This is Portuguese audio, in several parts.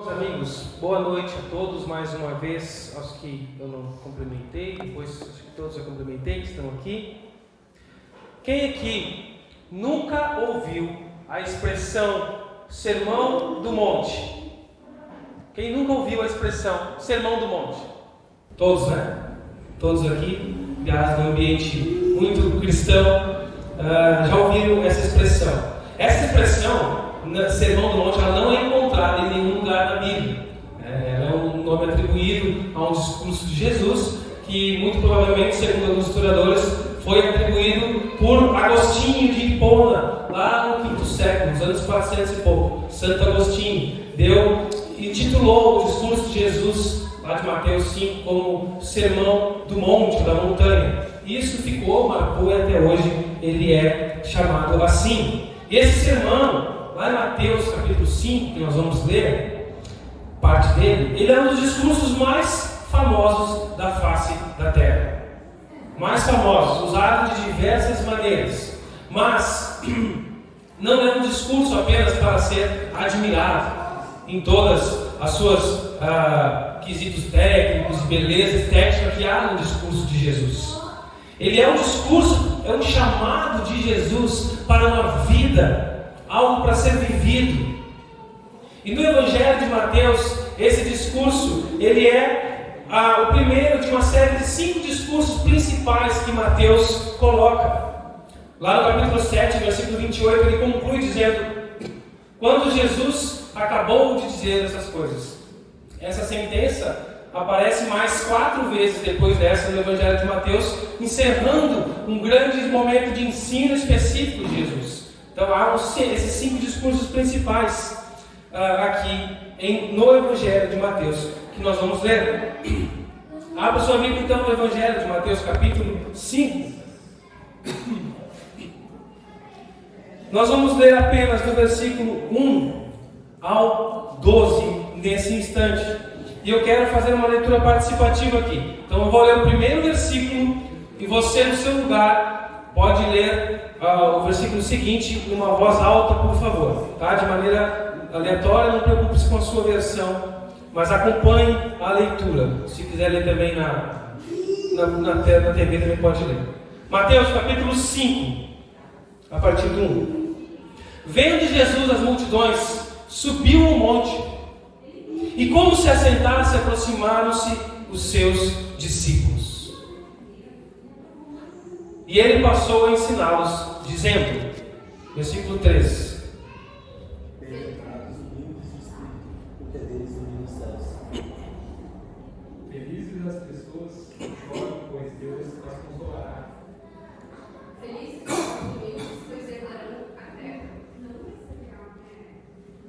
Meus amigos, boa noite a todos mais uma vez, aos que eu não cumprimentei, depois acho que todos eu cumprimentei que estão aqui. Quem aqui nunca ouviu a expressão Sermão do Monte? Quem nunca ouviu a expressão Sermão do Monte? Todos, né? Todos aqui, ligados num ambiente muito cristão, já ouviram essa expressão. Essa expressão, Sermão do Monte, ela não é encontrada em nenhum lugar da Bíblia. Ela é um nome atribuído a um discurso de Jesus, que muito provavelmente, segundo alguns historiadores, foi atribuído por Agostinho de Hipona, lá no quinto século, nos anos 400 e pouco. Santo Agostinho intitulou o discurso de Jesus, lá de Mateus 5, como Sermão do Monte, da montanha. Isso marcou e até hoje ele é chamado assim. Esse sermão, lá em Mateus capítulo 5, que nós vamos ler, parte dele, ele é um dos discursos mais famosos da face da terra. Mais famosos, usado de diversas maneiras. Mas não é um discurso apenas para ser admirado em todas as suas quesitos técnicos e beleza estética que há no discurso de Jesus. Ele é um discurso, é um chamado de Jesus para uma vida, algo para ser vivido. E no Evangelho de Mateus, esse discurso, ele é o primeiro de uma série de 5 discursos principais que Mateus coloca. Lá no capítulo 7, versículo 28, ele conclui dizendo: quando Jesus acabou de dizer essas coisas. Essa sentença aparece mais 4 vezes depois dessa no Evangelho de Mateus, encerrando um grande momento de ensino específico de Jesus. Então há esses 5 discursos principais aqui no Evangelho de Mateus, que nós vamos ler. Abra sua Bíblia então no Evangelho de Mateus capítulo 5. Nós vamos ler apenas do versículo 1 ao 12 nesse instante. E eu quero fazer uma leitura participativa aqui. Então eu vou ler o primeiro versículo e você no seu lugar pode ler o versículo seguinte em uma voz alta, por favor, tá? De maneira aleatória, não preocupe-se com a sua versão, mas acompanhe a leitura. Se quiser ler também na TV, também pode ler. Mateus capítulo 5, a partir do 1. Vendo Jesus as multidões, subiu o monte, e como se assentasse, aproximaram-se os seus discípulos. E ele passou a ensiná-los, dizendo, versículo 13: felizes as pessoas que choram, pois Deus as consolará. Felizes os humildes, pois herdarão a terra.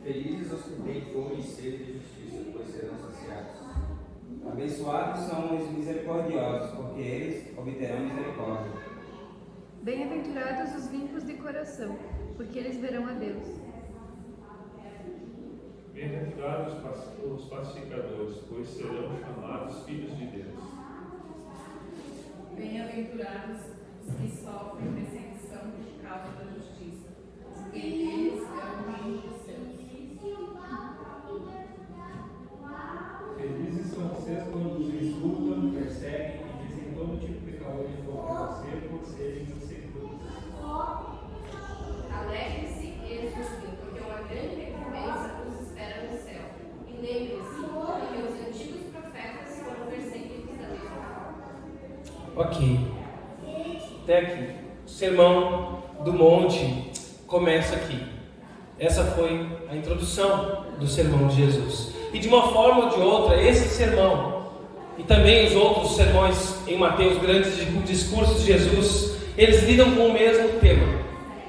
Felizes os que têm fome e sede de justiça, pois serão saciados. Abençoados são os misericordiosos, porque eles obterão misericórdia. Bem-aventurados os limpos de coração, porque eles verão a Deus. Bem-aventurados os pacificadores, pois serão chamados filhos de Deus. Bem-aventurados os que sofrem perseguição por causa da justiça, porque eles é o reino dos céus. Felizes são vocês quando os insultam, perseguem e dizem todo tipo de calúnia contra você por serem seus seguidores. Alegrem-se e exultem, porque uma grande recompensa os espera no céu. E lembrem-se que os antigos profetas foram perseguidos da mesma forma. Ok. Até aqui. O Sermão do Monte começa aqui. Essa foi a introdução do sermão de Jesus. E de uma forma ou de outra, esse sermão e também os outros sermões em Mateus, grandes discursos de Jesus, eles lidam com o mesmo tema: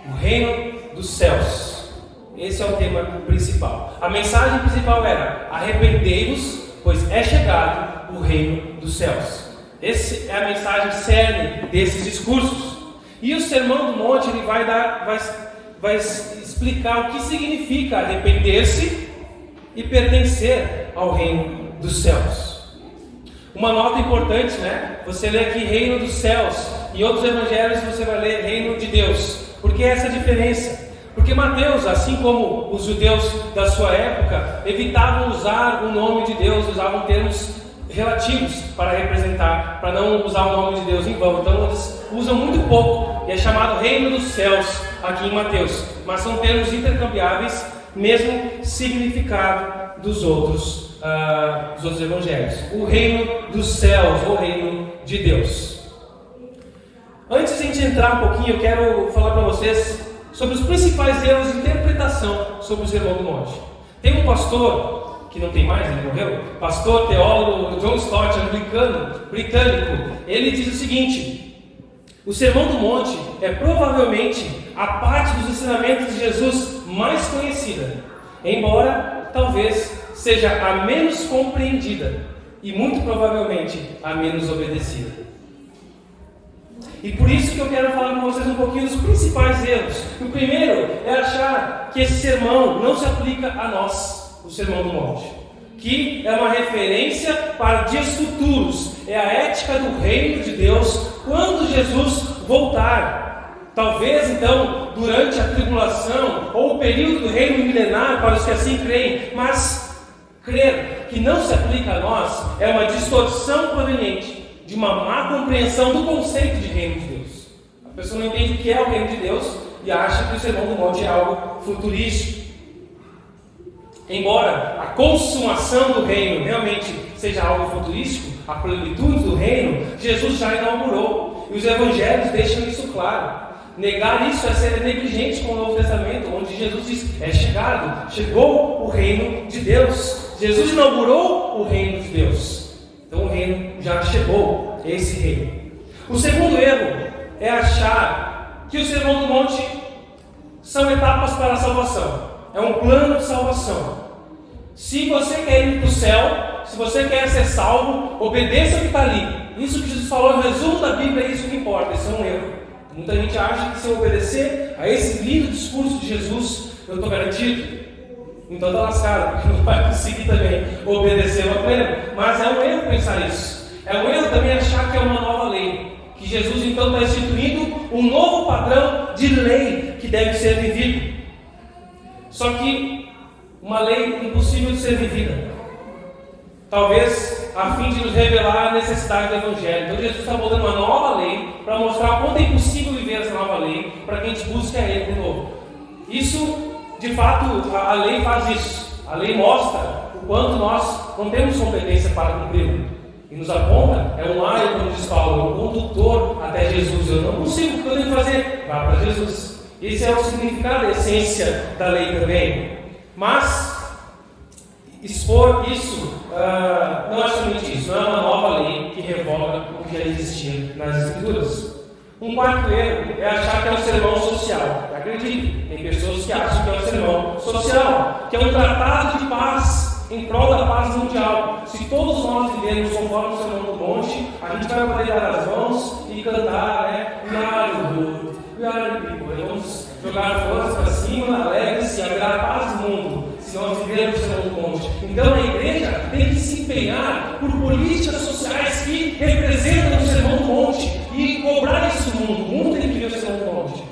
o reino dos céus. Esse é o tema principal. A mensagem principal era: arrependei-vos, pois é chegado o reino dos céus. Essa é a mensagem cerne desses discursos. E o Sermão do Monte ele vai explicar o que significa arrepender-se e pertencer ao reino dos céus. Uma nota importante, né? Você lê aqui reino dos céus, em outros evangelhos você vai ler reino de Deus. Por que essa diferença? Porque Mateus, assim como os judeus da sua época, evitavam usar o nome de Deus, usavam termos relativos para representar, para não usar o nome de Deus em vão. Então eles usam muito pouco, e é chamado reino dos céus aqui em Mateus, mas são termos intercambiáveis, mesmo significado dos outros evangelhos. O reino dos céus, o reino de Deus. Antes de a gente entrar um pouquinho, eu quero falar para vocês sobre os principais erros de interpretação sobre o Sermão do Monte. Tem um pastor, que não tem mais, ele morreu, pastor, teólogo, John Stott, britânico, ele diz o seguinte: o Sermão do Monte é provavelmente a parte dos ensinamentos de Jesus mais conhecida, embora talvez seja a menos compreendida e muito provavelmente a menos obedecida. E por isso que eu quero falar com vocês um pouquinho dos principais erros. O primeiro é achar que esse sermão não se aplica a nós, o Sermão do Monte, que é uma referência para dias futuros, é a ética do reino de Deus quando Jesus voltar. Talvez então durante a tribulação ou o período do reino milenar, para os que assim creem, mas crer que não se aplica a nós é uma distorção proveniente de uma má compreensão do conceito de reino de Deus. A pessoa não entende o que é o reino de Deus e acha que o Sermão do Monte é algo futurístico. Embora a consumação do reino realmente seja algo futurístico, a plenitude do reino, Jesus já inaugurou. E os evangelhos deixam isso claro. Negar isso é ser negligente com o Novo Testamento, onde Jesus diz: é chegado, chegou o reino de Deus. Jesus inaugurou o reino de Deus. Então o reino já chegou, esse reino. O segundo erro é achar que o Sermão do Monte são etapas para a salvação. É um plano de salvação. Se você quer ir para o céu, se você quer ser salvo, obedeça o que está ali. Isso que Jesus falou no resumo da Bíblia é isso que importa, isso é um erro. Muita gente acha que se eu obedecer a esse lindo discurso de Jesus, eu estou garantido. Então está lascado, porque não vai conseguir também obedecer ao pleno. Mas é um erro pensar isso. É um erro também achar que é uma nova lei, que Jesus então está instituindo um novo padrão de lei que deve ser vivido. Só que uma lei impossível de ser vivida, talvez a fim de nos revelar a necessidade do Evangelho. Então Jesus está botando uma nova lei para mostrar o quanto é impossível viver essa nova lei, para que a gente busque a Ele de novo. Isso, de fato, a lei faz isso. A lei mostra o quanto nós não temos competência para cumpri-la. E nos aponta, é um raio, como diz Paulo, um condutor até Jesus. Eu não consigo, o que eu tenho que fazer? Vá para Jesus. Esse é o significado, a essência da lei também. Mas expor isso não é somente isso, não é uma nova lei que revoga o que já existia nas Escrituras. Um quarto erro é achar que é um sermão social. Acredite, tem pessoas que acham que é um sermão social, que é um tratado de paz em prol da paz mundial. Se todos nós vivermos conforme o Sermão do Monte, a gente vai poder dar as mãos e cantar, né? Vamos jogar forças para cima, alegre-se, haverá paz no mundo, se nós vivermos o Sermão do Monte. Então a igreja tem que se empenhar por políticas sociais que representam o Sermão do Monte e cobrar isso do mundo. O mundo tem que ver o Sermão do Monte.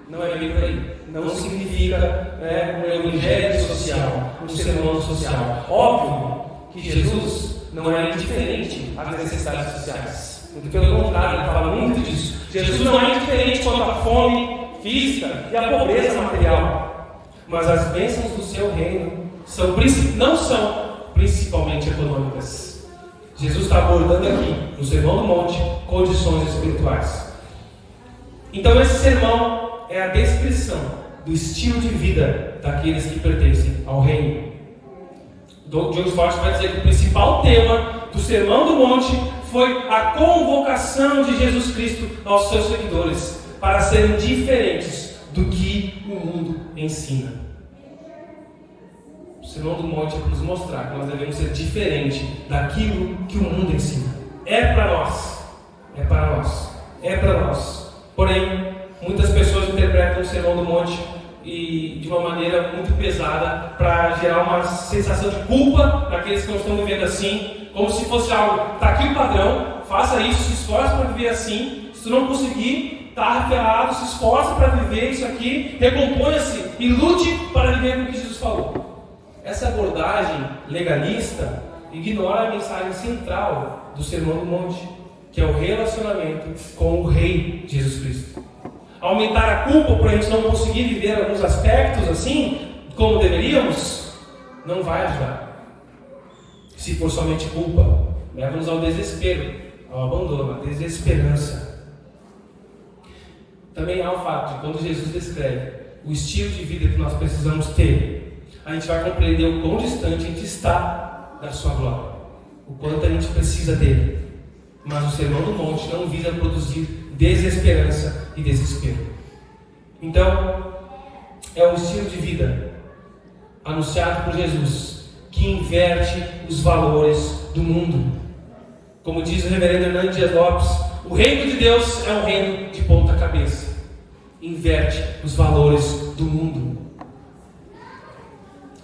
Não é bem por aí. Não significa um evangelho social, um sermão social. Óbvio que Jesus não é indiferente às necessidades sociais. Muito pelo contrário, ele fala muito disso. Jesus não é indiferente quanto à fome física e à pobreza material. Mas as bênçãos do seu reino não são principalmente econômicas. Jesus está abordando aqui, no Sermão do Monte, condições espirituais. Então esse sermão é a descrição do estilo de vida daqueles que pertencem ao reino. John Stott vai dizer que o principal tema do Sermão do Monte foi a convocação de Jesus Cristo aos seus seguidores para serem diferentes do que o mundo ensina. O Sermão do Monte é para nos mostrar que nós devemos ser diferentes daquilo que o mundo ensina. É para nós. É para nós. É para nós. Porém, muitas pessoas interpretam o Sermão do Monte de uma maneira muito pesada para gerar uma sensação de culpa para aqueles que não estão vivendo assim, como se fosse algo, está aqui o padrão, faça isso, se esforce para viver assim, se tu não conseguir, está ferrado, se esforça para viver isso aqui, recomponha-se e lute para viver o que Jesus falou. Essa abordagem legalista ignora a mensagem central do Sermão do Monte, que é o relacionamento com o Rei Jesus Cristo. Aumentar a culpa por a gente não conseguir viver alguns aspectos assim, como deveríamos, não vai ajudar. Se for somente culpa, leva-nos ao desespero, ao abandono, à desesperança. Também há o fato de quando Jesus descreve o estilo de vida que nós precisamos ter, a gente vai compreender o quão distante a gente está da sua glória, o quanto a gente precisa dele. Mas o Sermão do Monte não visa produzir desesperança e desespero. Então, é um estilo de vida anunciado por Jesus que inverte os valores do mundo. Como diz o reverendo Hernando Dias Lopes, o reino de Deus é um reino de ponta cabeça. Inverte os valores do mundo.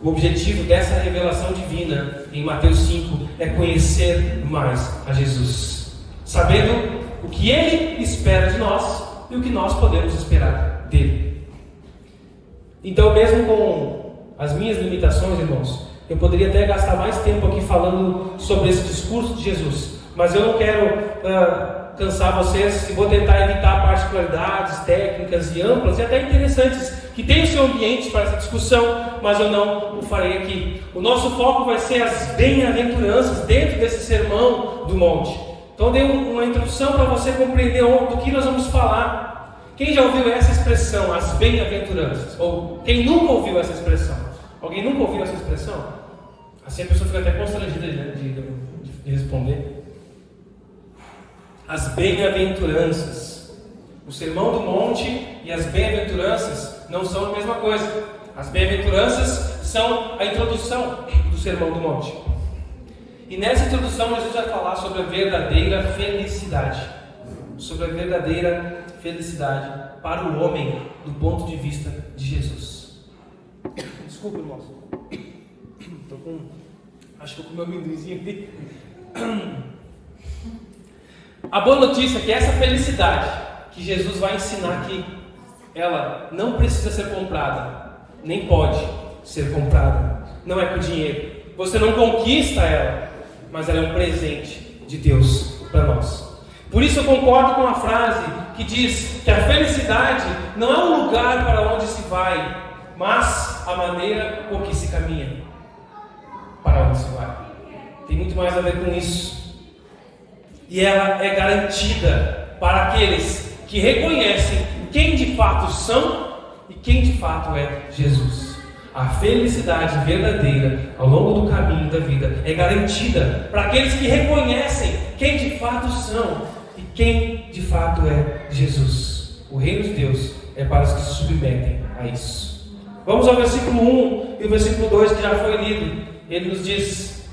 O objetivo dessa revelação divina em Mateus 5 é conhecer mais a Jesus, sabendo o que Ele espera de nós e o que nós podemos esperar dele. Então, mesmo com as minhas limitações, irmãos, eu poderia até gastar mais tempo aqui falando sobre esse discurso de Jesus, mas eu não quero cansar vocês e vou tentar evitar particularidades técnicas e amplas e até interessantes que tem o seu ambiente para essa discussão, mas eu não o farei aqui. O nosso foco vai ser as bem-aventuranças dentro desse Sermão do Monte. Então, dei uma introdução para você compreender do que nós vamos falar. Quem já ouviu essa expressão, as bem-aventuranças? Ou quem nunca ouviu essa expressão? Alguém nunca ouviu essa expressão? Assim a pessoa fica até constrangida de responder. As bem-aventuranças. O Sermão do Monte e as bem-aventuranças não são a mesma coisa. As bem-aventuranças são a introdução do Sermão do Monte. E nessa introdução Jesus vai falar sobre a verdadeira felicidade. Sobre a verdadeira felicidade para o homem do ponto de vista de Jesus. Desculpa, irmãos. Acho que eu comi um amendoinzinho ali. A boa notícia é que essa felicidade que Jesus vai ensinar aqui, ela não precisa ser comprada, nem pode ser comprada. Não é com dinheiro. Você não conquista ela, mas ela é um presente de Deus para nós. Por isso eu concordo com a frase que diz que a felicidade não é um lugar para onde se vai, mas a maneira por que se caminha para onde se vai. Tem muito mais a ver com isso. E ela é garantida para aqueles que reconhecem quem de fato são e quem de fato é Jesus. A felicidade verdadeira ao longo do caminho da vida é garantida para aqueles que reconhecem quem de fato são e quem de fato é Jesus. O reino de Deus é para os que se submetem a isso. Vamos ao versículo 1 e o versículo 2 que já foi lido. Ele nos diz: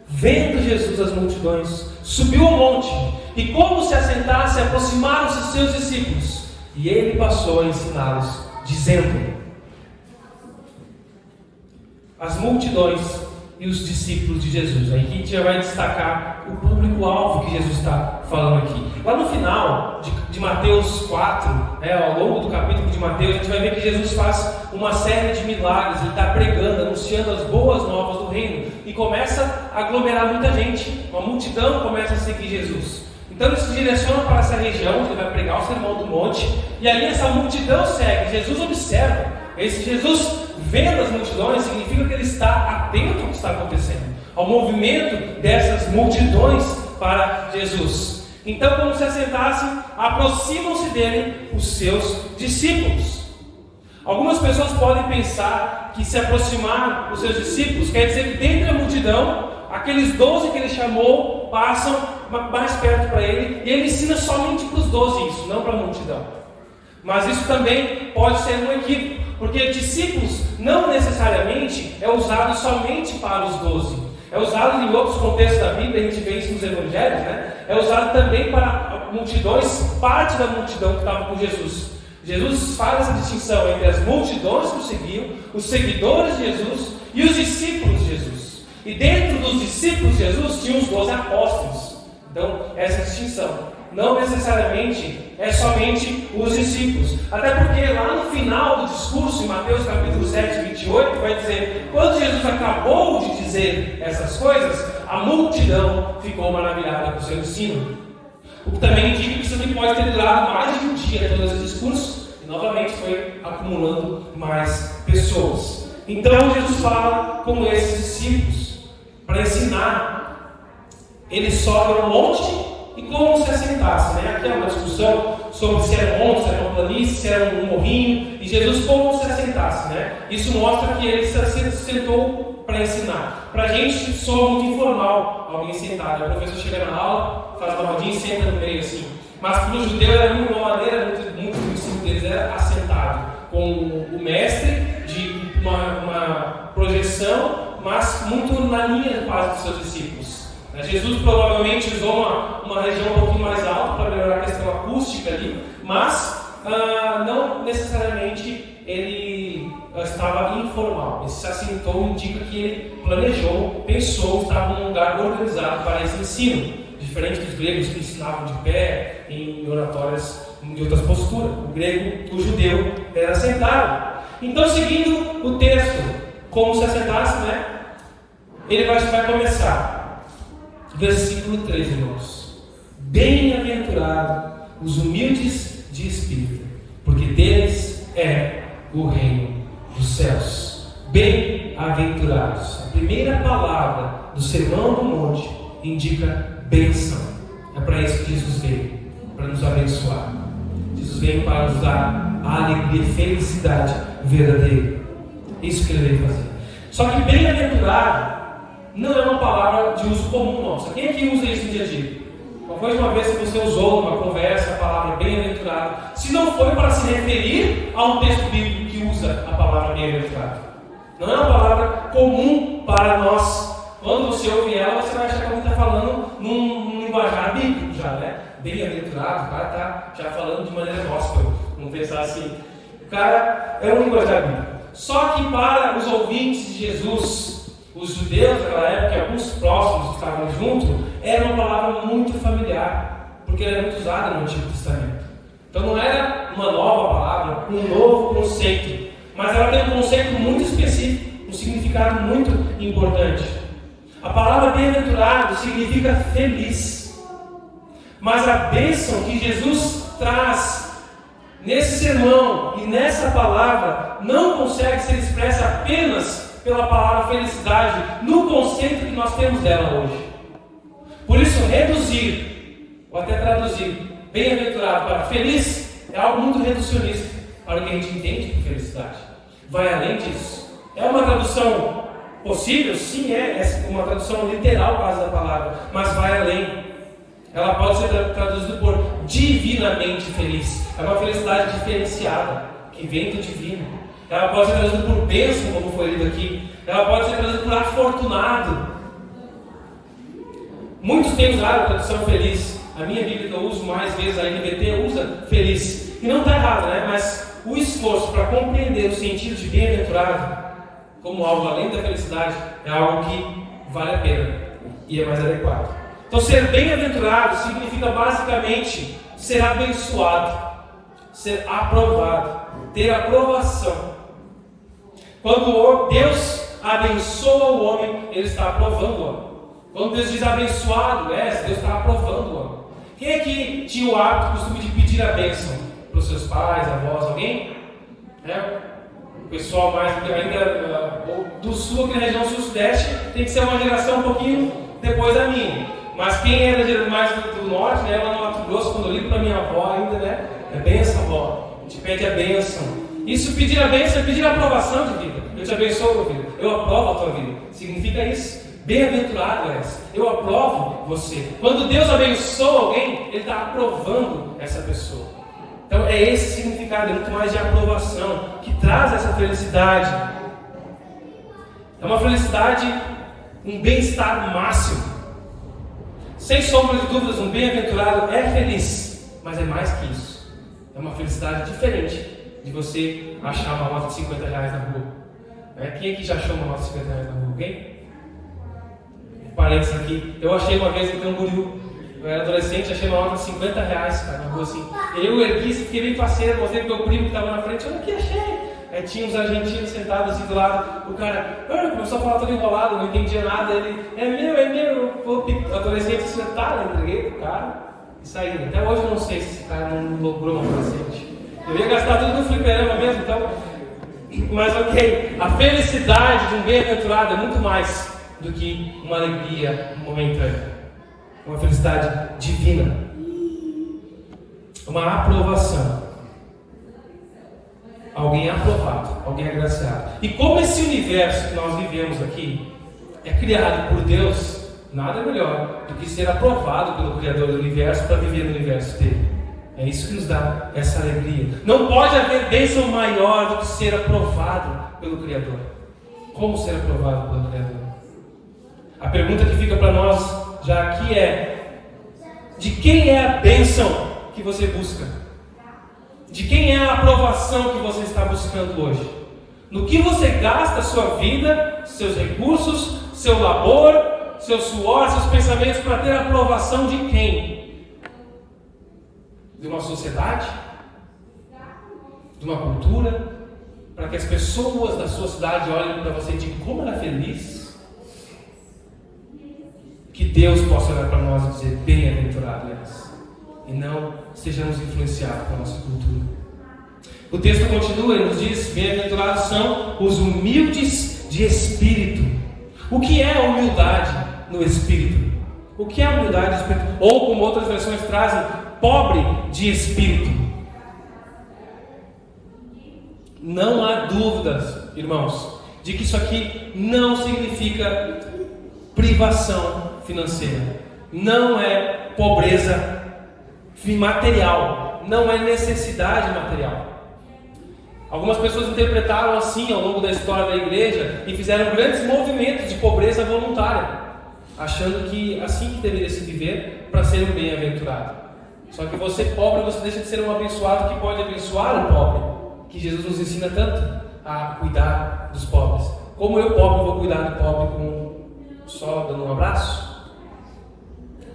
vendo Jesus as multidões, subiu ao monte, e como se assentasse, aproximaram-se seus discípulos, e ele passou a ensiná-los, dizendo: as multidões e os discípulos de Jesus. Aí a gente já vai destacar o público-alvo que Jesus está falando aqui. Lá no final de Mateus 4, ao longo do capítulo de Mateus, a gente vai ver que Jesus faz uma série de milagres. Ele está pregando, anunciando as boas novas do reino, e começa a aglomerar muita gente. Uma multidão começa a seguir Jesus. Então ele se direciona para essa região, ele vai pregar o Sermão do Monte, e ali essa multidão segue. Jesus observa. Esse Jesus vendo as multidões significa que ele está atento ao que está acontecendo, ao movimento dessas multidões para Jesus. Então, como se assentassem, aproximam-se dele os seus discípulos. Algumas pessoas podem pensar que se aproximar dos seus discípulos quer dizer que dentro da multidão, aqueles 12 que ele chamou passam mais perto para ele, e ele ensina somente para os 12 isso, não para a multidão. Mas isso também pode ser um equívoco, porque discípulos não necessariamente é usado somente para os 12. É usado em outros contextos da Bíblia, a gente vê isso nos evangelhos, né? É usado também para multidões, parte da multidão que estava com Jesus. Jesus faz essa distinção entre as multidões que o seguiam, os seguidores de Jesus e os discípulos de Jesus. E dentro dos discípulos de Jesus tinham os 12 apóstolos, Então, essa distinção. Não necessariamente é somente os discípulos. Até porque lá no final do discurso, em Mateus capítulo 7, 28, vai dizer: quando Jesus acabou de dizer essas coisas, a multidão ficou maravilhada com o seu ensino. O que também indica que isso também pode ter durado mais de um dia todo esse discurso, e novamente foi acumulando mais pessoas. Então Jesus fala com esses discípulos para ensinar. Ele sobe um monte e como se assentasse, né? Aqui é uma discussão sobre se era um monte, se era uma planície, se era um morrinho, e Jesus como se assentasse, né? Isso mostra que ele se sentou para ensinar. Para a gente soa muito informal alguém sentado. O professor chega na aula, faz uma rodinha e senta no meio assim. Mas para o judeu era uma maneira muito do ensino deles, era assentado, com o mestre de uma projeção, mas muito na linha quase dos seus discípulos. Jesus provavelmente usou uma região um pouquinho mais alta para melhorar a questão acústica ali, mas não necessariamente ele estava informal. Ele se assentou, indica que ele planejou, pensou, estava num lugar organizado para esse ensino, diferente dos gregos que ensinavam de pé, em oratórias de outras posturas. O judeu era sentado. Então, seguindo o texto, como se assentasse, né? Ele vai começar. Versículo 3, irmãos. Bem-aventurado os humildes de espírito, porque deles é o reino dos céus. Bem-aventurados. A primeira palavra do Sermão do Monte indica bênção. É para isso que Jesus veio, para nos abençoar. Jesus veio para nos dar a alegria e felicidade verdadeira. Isso que ele veio fazer. Só que bem-aventurado não é uma palavra de uso comum nossa. Quem é que usa isso no dia a dia? Qual foi uma vez que você usou numa conversa a palavra bem-aventurado? Se não foi para se referir a um texto bíblico que usa a palavra bem-aventurado. Não é uma palavra comum para nós. Quando você ouve ela, você vai achar que alguém está falando num linguajar bíblico já, né? Bem-aventurado, o cara está já falando de maneira gospel. Vamos pensar assim. O cara é um linguajar bíblico. Só que para os ouvintes de Jesus, os judeus daquela época, e alguns próximos que estavam junto, era uma palavra muito familiar, porque ela era muito usada no Antigo Testamento. Então não era uma nova palavra, um novo conceito, mas ela tem um conceito muito específico, um significado muito importante. A palavra bem-aventurado significa feliz, mas a bênção que Jesus traz nesse sermão e nessa palavra não consegue ser expressa apenas pela palavra felicidade no conceito que nós temos dela hoje. Por isso, reduzir, ou até traduzir, bem-aventurado para feliz, é algo muito reducionista para o que a gente entende por felicidade. Vai além disso. É uma tradução possível? Sim, é uma tradução literal quase da palavra, mas vai além. Ela pode ser traduzida por divinamente feliz. É uma felicidade diferenciada, que vem do divino. Ela pode ser traduzida por bênção, como foi lido aqui. Ela pode ser traduzida por afortunado. Muitos têm usado a tradução feliz. A minha Bíblia que eu uso mais vezes, a NVT, usa feliz. E não está errado, né? Mas o esforço para compreender o sentido de bem-aventurado como algo além da felicidade é algo que vale a pena e é mais adequado. Então, ser bem-aventurado significa basicamente ser abençoado, ser aprovado, ter aprovação. Quando Deus abençoa o homem, Ele está aprovando o homem. Quando Deus diz abençoado és, Deus está aprovando o homem. Quem é que tinha o hábito, o costume de pedir a bênção para os seus pais, avós, alguém? O pessoal mais ainda do sul, aqui na região sul-sudeste, tem que ser uma geração um pouquinho depois da minha. Mas quem era mais do norte, né, lá no Mato Grosso, quando eu ligo para minha avó ainda, né, é bênção, avó. A gente pede a bênção. Isso, pedir a bênção, é pedir a aprovação de vida. Eu te abençoo a tua vida. Eu aprovo a tua vida. Significa isso. Bem-aventurado és. Eu aprovo você. Quando Deus abençoa alguém, Ele está aprovando essa pessoa. Então é esse significado, é muito mais de aprovação, que traz essa felicidade. É uma felicidade, um bem-estar máximo. Sem sombra de dúvidas, um bem-aventurado é feliz, mas é mais que isso. É uma felicidade diferente de você achar uma nota de 50 reais na rua. Quem aqui já achou uma nota de 50 reais na rua? Alguém? Parênteses aqui. Eu achei uma vez em Camboriú. Eu era adolescente, achei uma nota de R$50, cara, na rua assim. Eu ergui, fiquei bem parceiro, mostrei pro meu primo que estava na frente, olha aqui, achei. Aí tinha uns argentinos sentados assim do lado, o cara começou a falar todo enrolado, não entendia nada, ele, é meu, o adolescente sentado, entreguei pro cara e saí. Até hoje eu não sei se esse cara não logrou um adolescente. Eu ia gastar tudo no fliperama mesmo, então. Mas ok, a felicidade de um bem-aventurado é muito mais do que uma alegria momentânea. Uma felicidade divina. Uma aprovação. Alguém aprovado, alguém agraciado. E como esse universo que nós vivemos aqui é criado por Deus, nada melhor do que ser aprovado pelo Criador do universo para viver no universo dele. É isso que nos dá essa alegria. Não pode haver bênção maior do que ser aprovado pelo Criador. Como ser aprovado pelo Criador? A pergunta que fica para nós já aqui é: de quem é a bênção que você busca? De quem é a aprovação que você está buscando hoje? No que você gasta a sua vida, seus recursos, seu labor, seu suor, seus pensamentos para ter a aprovação de quem? De uma sociedade? De uma cultura? Para que as pessoas da sua cidade olhem para você e digam como ela é feliz? Que Deus possa olhar para nós e dizer bem-aventurado és, e não sejamos influenciados pela nossa cultura. O texto continua e nos diz: bem-aventurados são os humildes de espírito. O que é a humildade no espírito? O que é a humildade no espírito? Ou, como outras versões trazem, pobre de espírito. Não há dúvidas, irmãos, de que isso aqui não significa privação financeira. Não é pobreza material. Não é necessidade material. Algumas pessoas interpretaram assim ao longo da história da igreja e fizeram grandes movimentos de pobreza voluntária, achando que assim que deveria se viver para ser um bem-aventurado. Só que você pobre, você deixa de ser um abençoado que pode abençoar o pobre, que Jesus nos ensina tanto a cuidar dos pobres. Como eu, pobre, vou cuidar do pobre só dando um abraço?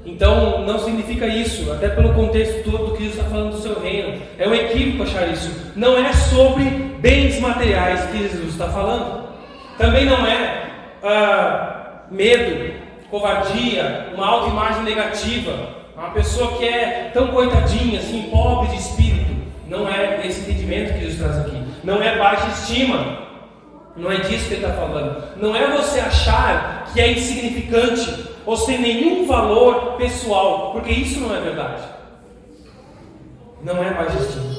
Então, não significa isso, até pelo contexto todo que Jesus está falando do seu reino. É um equívoco achar isso. Não é sobre bens materiais que Jesus está falando. Também não é medo, covardia, uma autoimagem negativa. Uma pessoa que é tão coitadinha, assim, pobre de espírito. Não é esse entendimento que Jesus traz aqui. Não é baixa estima. Não é disso que ele está falando. Não é você achar que é insignificante ou sem nenhum valor pessoal, porque isso não é verdade. Não é baixa estima.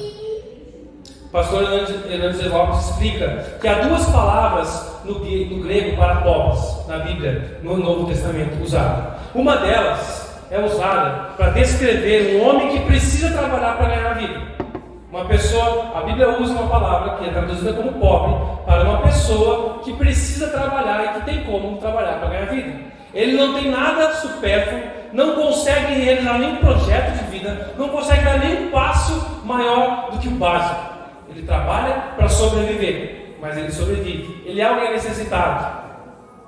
O pastor Hernandes Lopes explica que há duas palavras no grego para pobres na Bíblia, no Novo Testamento, usada. Uma delas é usada para descrever um homem que precisa trabalhar para ganhar a vida. Uma pessoa, a Bíblia usa uma palavra que é traduzida como pobre para uma pessoa que precisa trabalhar e que tem como trabalhar para ganhar vida. Ele não tem nada supérfluo, não consegue realizar nenhum projeto de vida, não consegue dar nenhum passo maior do que o básico. Ele trabalha para sobreviver, mas ele sobrevive. Ele é alguém necessitado,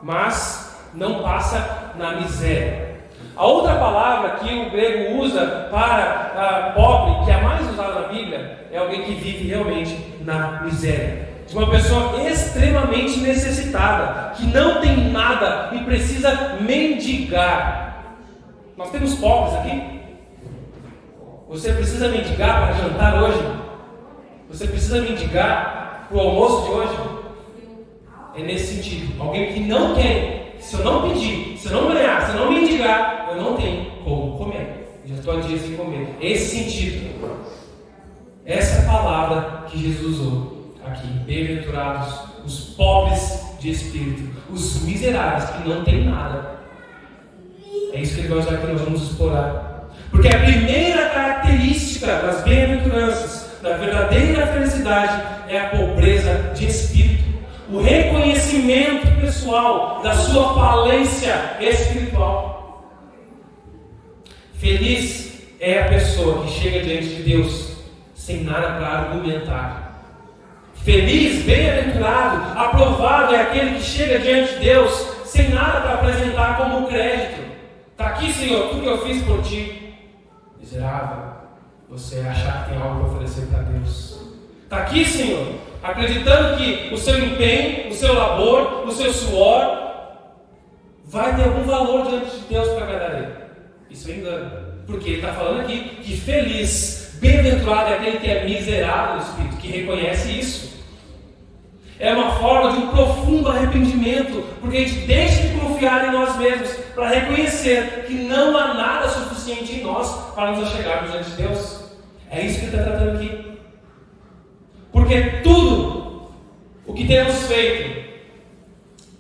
mas não passa na miséria. A outra palavra que o grego usa para pobre, que é a mais usada na Bíblia, é alguém que vive realmente na miséria. De uma pessoa extremamente necessitada, que não tem nada e precisa mendigar. Nós temos pobres aqui? Você precisa mendigar para jantar hoje? Você precisa mendigar para o almoço de hoje? É nesse sentido. Alguém que não quer. Se eu não pedir, se eu não ganhar, se eu não mendigar, eu não tenho como comer. Já estou há dias sem comer. Esse sentido. Essa palavra que Jesus usou aqui. Bem-aventurados os pobres de espírito, os miseráveis que não têm nada. É isso que ele vai usar que nós vamos explorar. Porque a primeira característica das bem-aventuranças, da verdadeira felicidade, é a pobreza de espírito. O reconhecimento pessoal da sua falência espiritual. Feliz é a pessoa que chega diante de Deus sem nada para argumentar. Feliz, bem-aventurado, aprovado é aquele que chega diante de Deus sem nada para apresentar como crédito. Está Está aqui, Senhor, tudo que eu fiz por Ti. Miserável, você achar que tem algo para oferecer para Deus. Está aqui, Senhor, acreditando que o seu empenho, o seu labor, o seu suor vai ter algum valor diante de Deus para agradar Ele. Isso é engano. Porque Ele está falando aqui que feliz, bem-aventurado é aquele que é miserável no Espírito, que reconhece isso. É uma forma de um profundo arrependimento, porque a gente deixa de confiar em nós mesmos para reconhecer que não há nada suficiente em nós para nos achegarmos diante de Deus. É isso que Ele está tratando aqui. Porque tudo o que temos feito,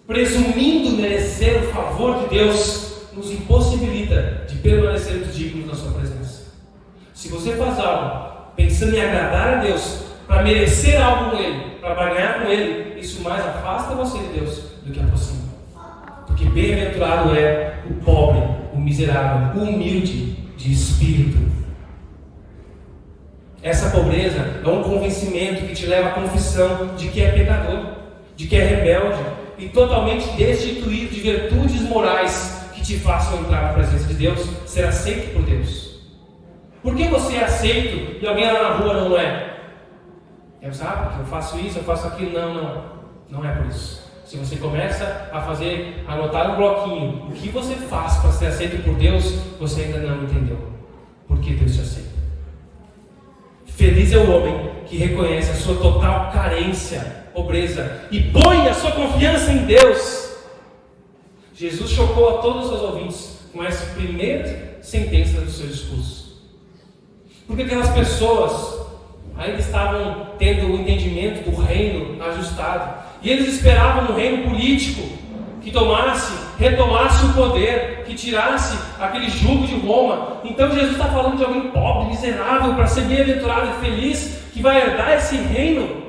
presumindo merecer o favor de Deus, nos impossibilita de permanecermos dignos da sua presença. Se você faz algo pensando em agradar a Deus, para merecer algo com Ele, para ganhar com Ele, isso mais afasta você de Deus do que aproxima. Porque bem-aventurado é o pobre, o miserável, o humilde de espírito. Essa pobreza é um convencimento que te leva à confissão de que é pecador, de que é rebelde e totalmente destituído de virtudes morais que te façam entrar na presença de Deus, ser aceito por Deus. Por que você é aceito e alguém lá na rua não é? Porque eu faço isso, eu faço aquilo. Não é por isso. Se você começa a anotar no bloquinho o que você faz para ser aceito por Deus, você ainda não entendeu por que Deus te aceita. Feliz é o homem que reconhece a sua total carência, pobreza e põe a sua confiança em Deus. Jesus chocou a todos os seus ouvintes com essa primeira sentença do seu discurso. Porque aquelas pessoas ainda estavam tendo o entendimento do reino ajustado. E eles esperavam um reino político que retomasse o poder, que tirasse aquele jugo de Roma. Então Jesus está falando de alguém pobre, miserável, para ser bem-aventurado e feliz, que vai herdar esse reino.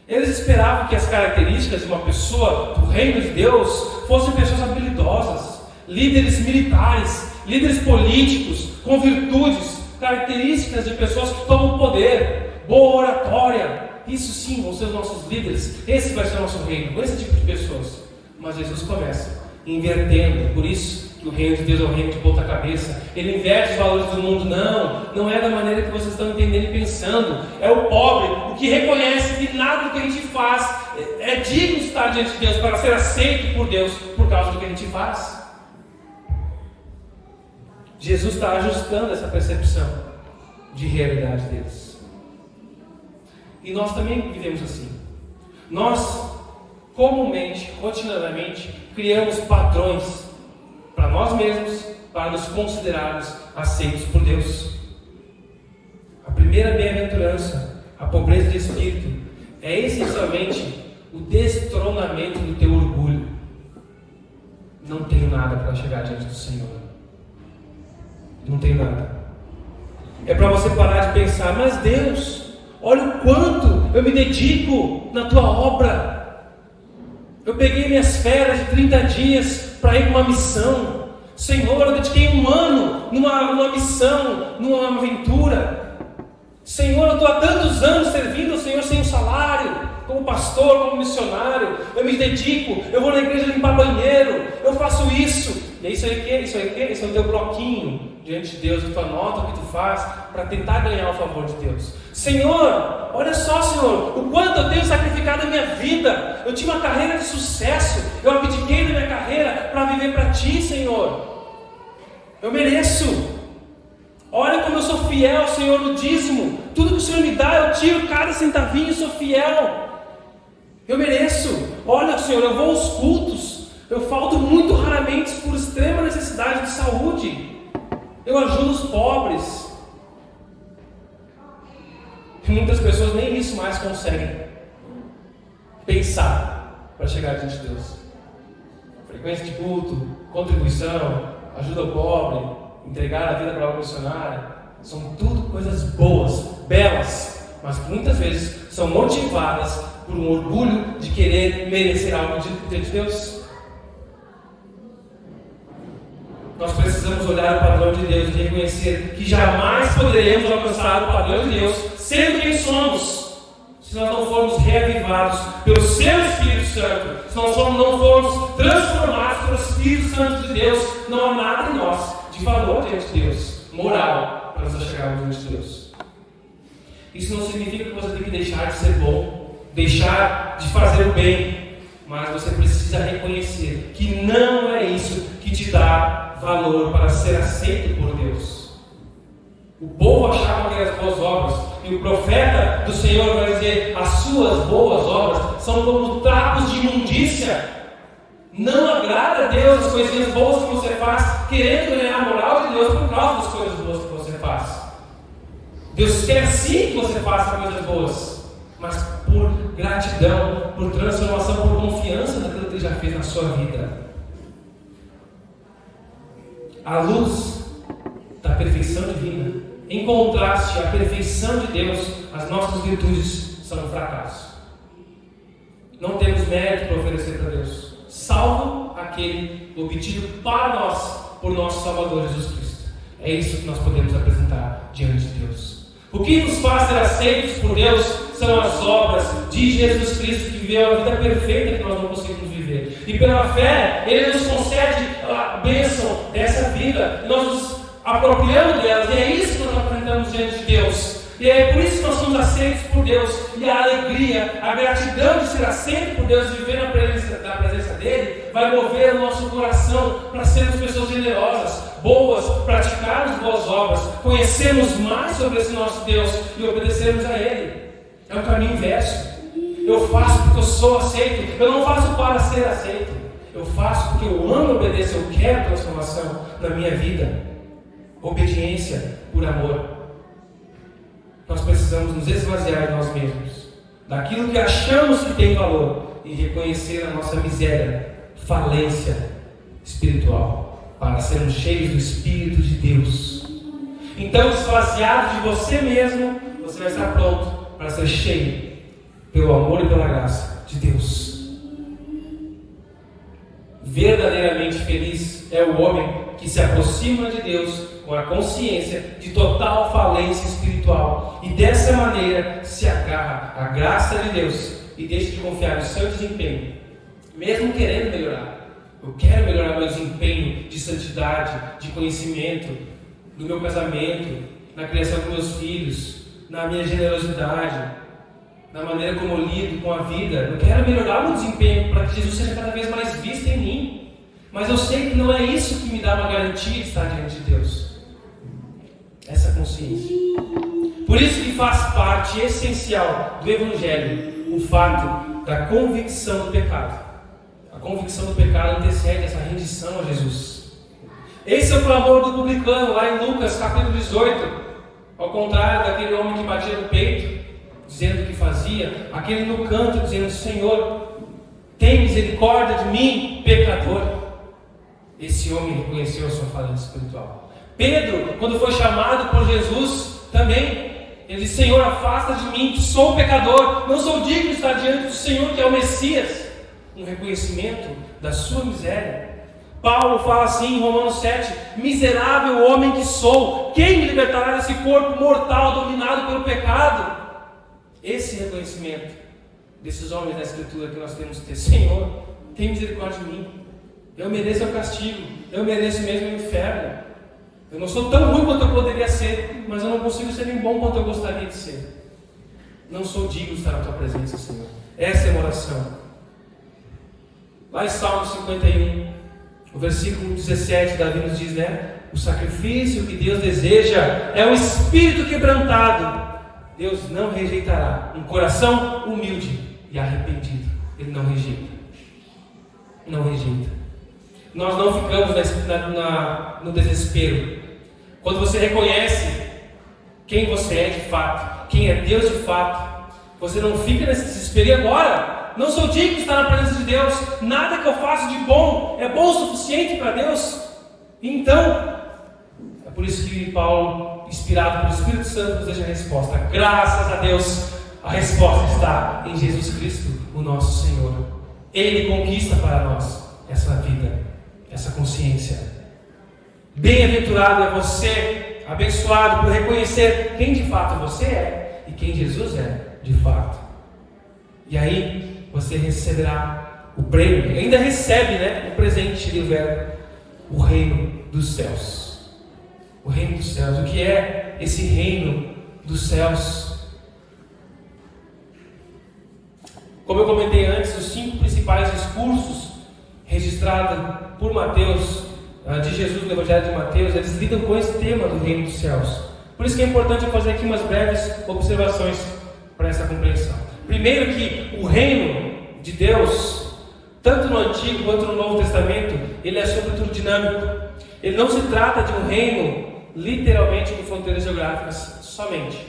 Eles esperavam que as características de uma pessoa do reino de Deus fossem pessoas habilidosas, líderes militares, líderes políticos, com virtudes, características de pessoas que tomam poder, boa oratória. Isso sim vão ser os nossos líderes. Esse vai ser o nosso reino, com esse tipo de pessoas. Mas Jesus começa invertendo. Por isso que o reino de Deus é o reino de ponta cabeça. Ele inverte os valores do mundo. Não é da maneira que vocês estão entendendo e pensando. É o pobre, o que reconhece que nada do que a gente faz é digno de estar diante de Deus, para ser aceito por Deus por causa do que a gente faz. Jesus está ajustando essa percepção de realidade deles. E nós também vivemos assim. Nós, comumente, rotineiramente, criamos padrões para nós mesmos, para nos considerarmos aceitos por Deus. A primeira bem-aventurança, a pobreza de espírito, é essencialmente o destronamento do teu orgulho. Não tenho nada para chegar diante do Senhor. Não tenho nada. É para você parar de pensar, mas Deus, olha o quanto eu me dedico na tua obra. Eu peguei minhas férias de 30 dias para ir para uma missão. Senhor, eu dediquei um ano numa missão, numa aventura. Senhor, eu estou há tantos anos servindo ao Senhor sem um salário, como pastor, como missionário. Eu me dedico, eu vou na igreja limpar banheiro, eu faço isso. E é isso aí que é? Esse é o teu bloquinho diante de Deus, a tua nota, o que tu faz para tentar ganhar o favor de Deus. Senhor, olha só, Senhor, o quanto eu tenho sacrificado a minha vida. Eu tinha uma carreira de sucesso, eu abdiquei da minha carreira para viver para Ti, Senhor. Eu mereço. Olha como eu sou fiel, Senhor, no dízimo. Tudo que o Senhor me dá, eu tiro cada centavinho e sou fiel. Eu mereço. Olha, Senhor, eu vou aos cultos. Eu falto muito raramente por extrema necessidade de saúde. Eu ajudo os pobres. E muitas pessoas nem isso mais conseguem pensar para chegar diante de Deus. Frequência de culto, contribuição, ajuda ao pobre, entregar a vida para a obra missionária, são tudo coisas boas, belas, mas que muitas vezes são motivadas por um orgulho de querer merecer algo de Deus. Nós precisamos olhar o padrão de Deus e reconhecer que jamais poderemos alcançar o padrão de Deus sendo quem somos, se nós não formos reavivados pelo Seu Espírito Santo, se nós não formos transformados transformados pelo Espírito Santo de Deus, não há nada em nós de valor diante de Deus, moral, para nós chegarmos diante de Deus. Isso não significa que você tem que deixar de ser bom, deixar de fazer o bem, mas você precisa reconhecer que não é isso que te dá valor para ser aceito por Deus. O povo achava que as boas obras, e o profeta do Senhor vai dizer: as suas boas obras são como trapos de imundícia. Não agrada a Deus as coisinhas boas que você faz, querendo ganhar a moral de Deus por causa das coisas boas que você faz. Deus quer sim que você faça coisas boas, mas por gratidão, por transformação, por confiança naquilo que Ele já fez na sua vida. A luz da perfeição divina, em contraste à perfeição de Deus, as nossas virtudes são um fracasso. Não temos mérito para oferecer para Deus, salvo aquele obtido para nós por nosso Salvador Jesus Cristo. É isso que nós podemos apresentar diante de Deus. O que nos faz ser aceitos por Deus são as obras de Jesus Cristo, que viveu a vida perfeita que nós não conseguimos viver. E pela fé, Ele nos concede a bênção dessa vida. Nós nos apropriamos delas, e é isso que nós apresentamos diante de Deus. E é por isso que nós somos aceitos por Deus. E a alegria, a gratidão de ser aceito por Deus, de viver na presença dEle, vai mover o nosso coração para sermos pessoas generosas, boas, praticarmos boas obras, conhecermos mais sobre esse nosso Deus e obedecermos a Ele. É o caminho inverso. Eu faço porque eu sou aceito. Eu não faço para ser aceito. Eu faço porque eu amo e obedeço. Eu quero transformação na minha vida. Obediência por amor. Nós precisamos nos esvaziar de nós mesmos, daquilo que achamos que tem valor, e reconhecer a nossa miséria, falência espiritual, para sermos cheios do Espírito de Deus. Então, esvaziado de você mesmo, você vai estar pronto para ser cheio pelo amor e pela graça de Deus. Verdadeiramente feliz é o homem que se aproxima de Deus com a consciência de total falência espiritual e dessa maneira se agarra à graça de Deus e deixa de confiar no seu desempenho, mesmo querendo melhorar. Eu quero melhorar meu desempenho de santidade, de conhecimento, no meu casamento, na criação dos meus filhos, na minha generosidade, na maneira como eu lido com a vida. Eu quero melhorar meu desempenho para que Jesus seja cada vez mais visto em mim. Mas eu sei que não é isso que me dá uma garantia de estar diante de Deus. Essa consciência. Por isso que faz parte essencial do Evangelho o fato da convicção do pecado. A convicção do pecado antecede essa rendição a Jesus. Esse é o clamor do publicano lá em Lucas capítulo 18. Ao contrário daquele homem que batia no peito, dizendo o que fazia, aquele no canto dizendo: Senhor, tem misericórdia de mim, pecador. Esse homem reconheceu a sua falência espiritual. Pedro, quando foi chamado por Jesus, também, ele disse: Senhor, afasta de mim, que sou pecador, não sou digno de estar diante do Senhor, que é o Messias. Um reconhecimento da sua miséria. Paulo fala assim em Romanos 7: miserável homem que sou, quem me libertará desse corpo mortal dominado pelo pecado? Esse reconhecimento desses homens da Escritura que nós temos que ter: Senhor, tem misericórdia de mim, eu mereço o castigo, eu mereço mesmo o inferno. Eu não sou tão ruim quanto eu poderia ser, mas eu não consigo ser tão bom quanto eu gostaria de ser. Não sou digno de estar na tua presença, Senhor. Essa é a oração. Lá em Salmo 51, o versículo 17, Davi nos diz, né? O sacrifício que Deus deseja é um espírito quebrantado. Deus não rejeitará um coração humilde e arrependido. Ele não rejeita. Não rejeita. Nós não ficamos no desespero. Quando você reconhece quem você é de fato, quem é Deus de fato, você não fica nesse desespero. E agora? Não sou digno de estar na presença de Deus. Nada que eu faço de bom é bom o suficiente para Deus. Então, é por isso que Paulo, inspirado pelo Espírito Santo, nos deixa a resposta. Graças a Deus, a resposta está em Jesus Cristo, o nosso Senhor. Ele conquista para nós essa vida, essa consciência. Bem-aventurado é você, abençoado por reconhecer quem de fato você é e quem Jesus é de fato. E aí você receberá o prêmio, ele ainda recebe, né, o presente do verbo, o reino dos céus. O reino dos céus. O que é esse reino dos céus? Como eu comentei antes, os 5 principais discursos registrados por Mateus, de Jesus no Evangelho de Mateus, eles lidam com esse tema do reino dos céus. Por isso que é importante eu fazer aqui umas breves observações para essa compreensão. Primeiro, que o reino de Deus, tanto no Antigo quanto no Novo Testamento, ele é sobretudo dinâmico. Ele não se trata de um reino literalmente com fronteiras geográficas somente.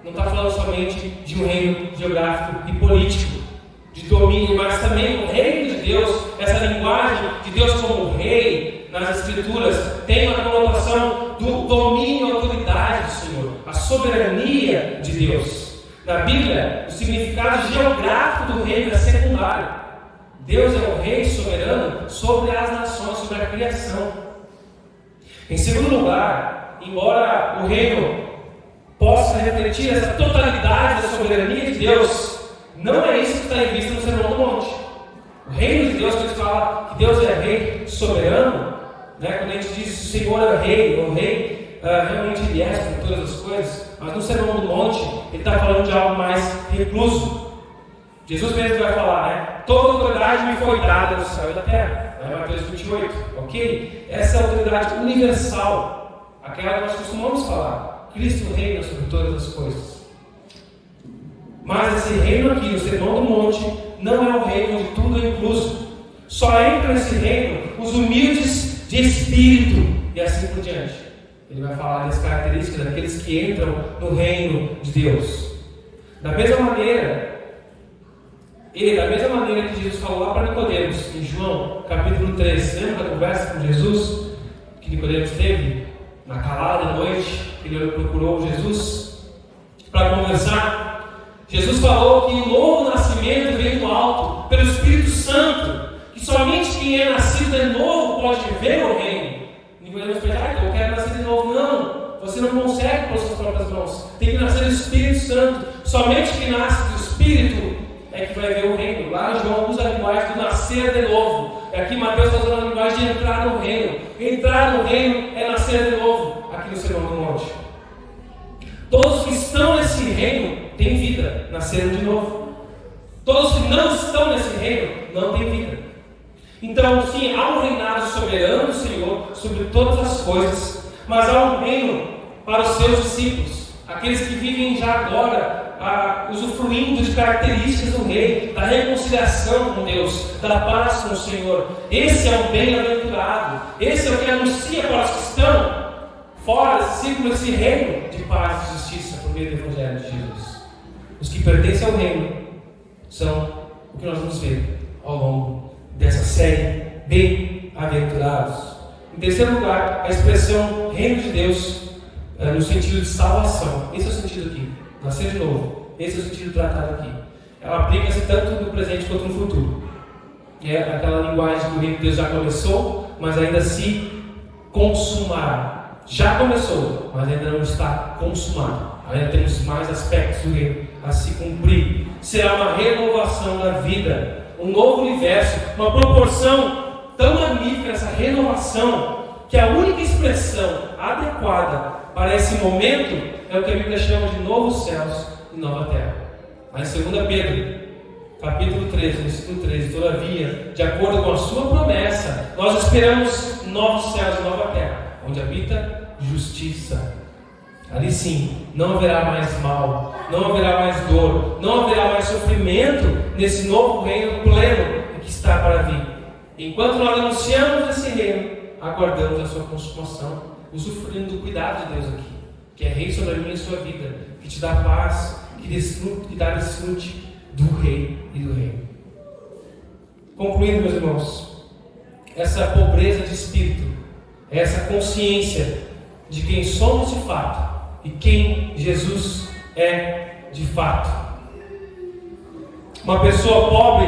Não está falando somente de um reino geográfico e político, de domínio, mas também o reino de Deus, essa linguagem de Deus como rei nas Escrituras, tem uma conotação do domínio e autoridade do Senhor, a soberania de Deus. Na Bíblia, o significado geográfico do reino é secundário. Deus é o rei soberano sobre as nações, sobre a criação. Em segundo lugar, embora o reino possa refletir essa totalidade da soberania de Deus, não é isso que está em vista no Sermão do Monte. O reino de Deus, quando a gente fala que Deus é rei soberano, né, quando a gente diz o Senhor é rei, o rei realmente ele é sobre todas as coisas, mas no Sermão do Monte ele está falando de algo mais recluso. Jesus mesmo vai falar, né? Toda autoridade me foi dada no céu e na terra. Mateus 28, ok? Essa é a autoridade universal, aquela que nós costumamos falar. Cristo reina sobre todas as coisas. Mas esse reino aqui, o Sermão do Monte, não é um reino onde tudo é incluso. Só entra nesse reino os humildes de espírito e assim por diante. Ele vai falar das características daqueles que entram no reino de Deus. Da mesma maneira que Jesus falou lá para Nicodemos, em João capítulo 3, lembra da conversa com Jesus que Nicodemos teve na calada da noite, que ele procurou Jesus para conversar? Jesus falou que o novo nascimento vem do alto, pelo Espírito Santo, que somente quem é nascido de novo pode ver o reino. Nicodemos pensa, eu quero nascer de novo. Não, você não consegue pelas suas próprias mãos, tem que nascer do Espírito Santo. Somente quem nasce do Espírito é que vai ver o reino. Lá João usa a linguagem do nascer de novo. Aqui Mateus está usando a linguagem de entrar no reino. Entrar no reino é nascer de novo, aqui no Sermão do Monte. Todos que estão nesse reino têm vida, nasceram de novo. Todos que não estão nesse reino não têm vida. Então, sim, há um reinado soberano do Senhor sobre todas as coisas, mas há um reino para os seus discípulos, aqueles que vivem já agora usufruindo de características do rei, da reconciliação com Deus, da paz com o Senhor. Esse é o bem-aventurado, esse é o que anuncia para os que estão fora desse círculo, esse reino de paz e justiça por meio do Evangelho de Jesus. Os que pertencem ao reino são o que nós vamos ver ao longo dessa série, bem-aventurados. Em terceiro lugar, a expressão reino de Deus no sentido de salvação. Esse é o sentido aqui, nascer de novo. Esse é o sentido tratado aqui. Ela aplica-se tanto no presente quanto no futuro. É aquela linguagem que o reino de Deus já começou, mas ainda se consumará. Já começou, mas ainda não está consumado. Ainda temos mais aspectos do reino a se cumprir. Será uma renovação da vida, um novo universo, uma proporção tão magnífica, essa renovação, que a única expressão adequada para esse momento é o que a Bíblia chama de novos céus e nova terra. Mas em 2 Pedro, capítulo 13, versículo 13, todavia, de acordo com a sua promessa, nós esperamos novos céus e nova terra, onde habita justiça. Ali sim, não haverá mais mal, não haverá mais dor, não haverá mais sofrimento nesse novo reino pleno que está para vir. Enquanto nós anunciamos esse reino, aguardamos a sua consumação, usufruindo do cuidado de Deus aqui, que é rei sobre a minha e a sua vida, que te dá paz, que dá desfrute do rei e do reino. Concluindo, meus irmãos, essa pobreza de espírito, essa consciência de quem somos de fato e quem Jesus é de fato. Uma pessoa pobre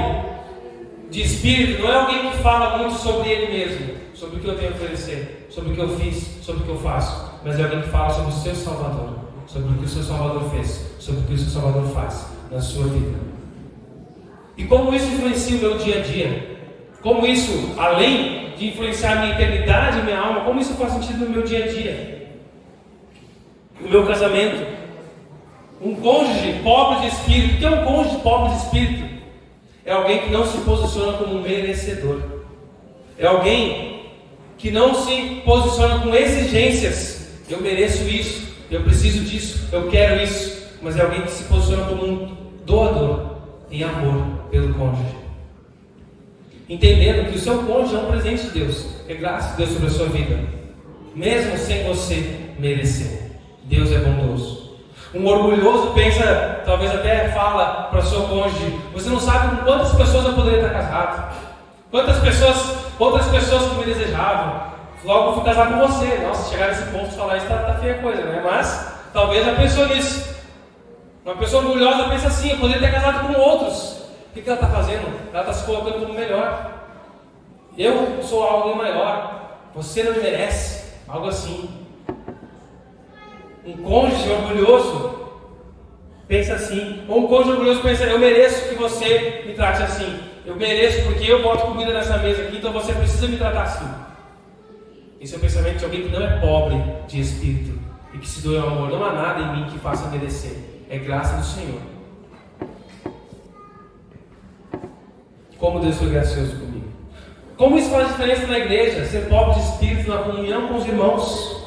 de espírito não é alguém que fala muito sobre ele mesmo, sobre o que eu tenho a oferecer, sobre o que eu fiz, sobre o que eu faço, mas é alguém que fala sobre o seu Salvador, sobre o que o seu Salvador fez, sobre o que o seu Salvador faz na sua vida. E como isso influencia o meu dia a dia? Como isso, além de influenciar a minha eternidade, minha alma, como isso faz sentido no meu dia a dia? O meu casamento. Um cônjuge pobre de espírito. O que é um cônjuge pobre de espírito? É alguém que não se posiciona como um merecedor. É alguém que não se posiciona com exigências. Eu mereço isso, eu preciso disso, eu quero isso. Mas é alguém que se posiciona como um doador em amor pelo cônjuge. Entendendo que o seu cônjuge é um presente de Deus. É graça de Deus sobre a sua vida. Mesmo sem você merecer. Deus é bondoso. Um orgulhoso pensa, talvez até fala para o seu cônjuge: você não sabe com quantas pessoas eu poderia estar casado. Quantas pessoas, outras pessoas que me desejavam. Logo eu fui casar com você. Nossa, chegar nesse ponto de falar isso tá feia a coisa, né? Mas talvez já pensou nisso. Uma pessoa orgulhosa pensa assim: eu poderia ter casado com outros. O que ela está fazendo? Ela está se colocando como melhor. Eu sou alguém maior. Você não me merece. Algo assim. Um cônjuge orgulhoso pensa assim. Ou um cônjuge orgulhoso pensa: eu mereço que você me trate assim. Eu mereço porque eu boto comida nessa mesa aqui, então você precisa me tratar assim. Esse é o pensamento de alguém que não é pobre de espírito e que se doe ao amor. Não há nada em mim que faça merecer. É graça do Senhor. Como Deus foi gracioso comigo. Como isso faz diferença na igreja? Ser pobre de espírito na comunhão com os irmãos.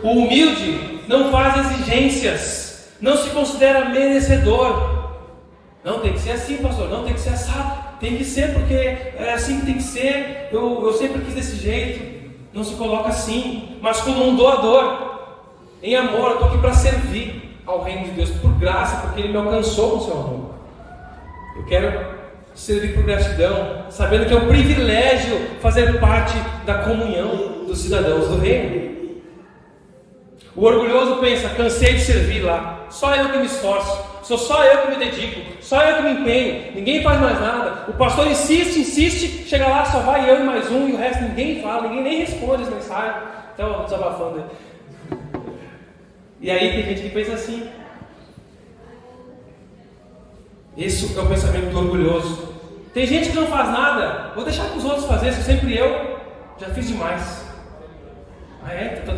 O humilde não faz exigências. Não se considera merecedor. Não, tem que ser assim, pastor. Não, tem que ser assado. Tem que ser porque é assim que tem que ser. Eu sempre quis desse jeito. Não se coloca assim. Mas como um doador. Em amor, eu estou aqui para servir ao reino de Deus. Por graça, porque Ele me alcançou com o seu amor. Eu quero servir por gratidão, sabendo que é um privilégio fazer parte da comunhão dos cidadãos do reino. O orgulhoso pensa: cansei de servir lá, só eu que me esforço, sou só eu que me dedico, só eu que me empenho, ninguém faz mais nada. O pastor insiste, chega lá, só vai eu e mais um, e o resto ninguém fala, ninguém nem responde as mensagens. Então, desabafando aí. E aí tem gente que pensa assim. Esse é o pensamento do orgulhoso. Tem gente que não faz nada. Vou deixar para os outros fazerem, sempre eu já fiz demais. Ah é? Então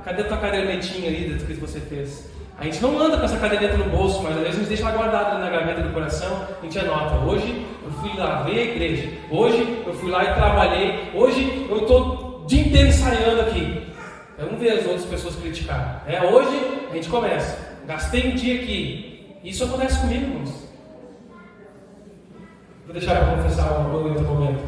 cadê a tua cadernetinha ali do que você fez? A gente não anda com essa caderneta no bolso, mas às vezes a gente deixa ela guardada ali na gaveta do coração. A gente anota: hoje eu fui lá ver a igreja, hoje eu fui lá e trabalhei, hoje eu estou o dia inteiro ensaiando aqui. Vamos ver as outras pessoas criticar. Hoje a gente começa. Gastei um dia aqui. Isso acontece comigo, irmãos. Vou deixar para confessar um outro momento.